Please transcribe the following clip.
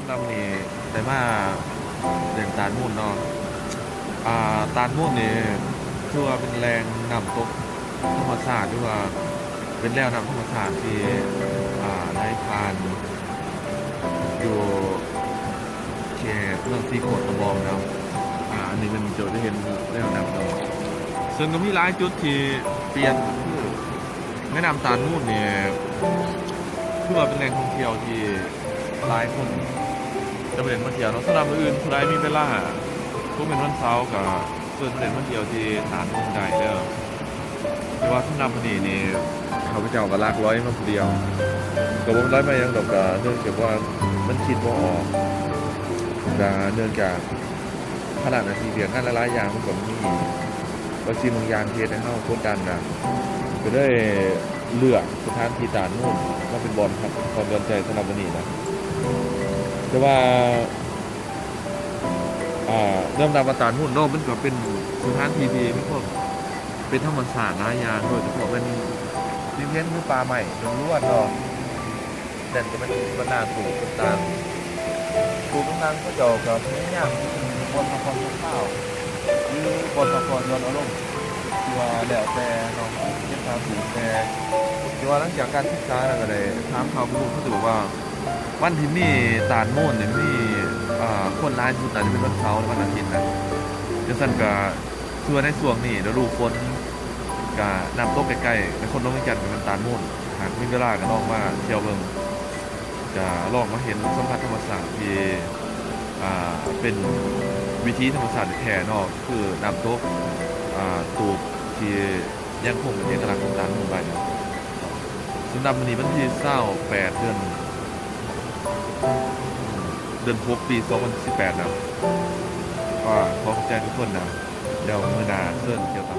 ำหรับนี่แต่ว่าเรื่องตาลมุ่นเนาะตาลมุ่นนี่คือว่าเป็นแรงนำตกธรรมชาติหรือว่าเป็นแรงนำธรรมชาติที่ได้ผ่านอยู่เขตเมืองซีโคตกระบองเนาะอันนี้เป็นจุดที่เห็นแรงนำเนาะซึ่งก็มีหลายจุดที่เปลี่ยนคือแม่น้ำตาลมุ่นเนี่ยคือว่าเป็นแหล่งท่องเที่ยวที่หลายคนจะไปเล่นมาเที่ยวเนาะสำหรับมื้ออื่นผู้ใดมีเวลาพวกเป็นวันเสาร์กับส่วนไปเล่นมาเที่ยวที่ตาดมุ่นได้เด้อแต่ว่าสำหรับมื้อนี้นี่เขาพเจ้าก็ลากร้อยมาผู้เดียวก็บ่ร้อยมายังดอกก็เนื่องจากว่ามันคิดบ่ออกก็เนื่องจากขนาดนาทีเพียงงานหลายๆอย่างมันก็มีบางสิ่งบางอย่างที่เฮ็ดให้เฮากดดันน่ะก็ได้เลือกสถานที่ตาดมุ่นมาเป็นบอลครับความสนใจสำหรับวันนี้นะแต่ว่าเริ่มตามมาตาดมุ่นเนาะมันก็เป็นสถานที่ที่มีพวกเป็นธรรมชาติหลายอย่างโดยเฉพาะเป็นดินเพี้ยนคือป่าใหม่ล้วนๆเนาะแต่จะเป็นบรรดาปลูกต่างๆปลูกต่างๆก็เจาะกับพยายามบนละครข้าวหรือบนละครย้อนอารมณ์ที่ว่าแล้วแต่เนาะเก็บทางปลูกแต่ที่ว่าหลังจากการศึกษาแล้วก็ได้ถามข่าวผู้เขาจะบอกว่าวันที่มีตาลโม่นเนี่ยมีคนร้ายสุดอาจจะเป็นวันเสาร์หรือวันอาทิตย์นะจังซั่นก็คือว่าในช่วงนี้ฤดูฝนก็น้ำตกใกล้ๆในคนลงจันทร์เป็นตาลโม่นหากมีเวลาก็ลองมาเที่ยวเบิ่งจะลองมาเห็นสัมผัสธรรมชาติที่เป็นวิถีธรรมชาติแท้เนาะคือน้ำตกตูบที่ยังคงเป็นเอกลักษณ์ของตาลโม่นไว้เนาะสำหรับวันนี้วันที่28เดือน6ปี2018นะก็ขอแจ้งทุกคนนะเดี๋ยวมื้อหน้าเชิญเกี่ยวกับ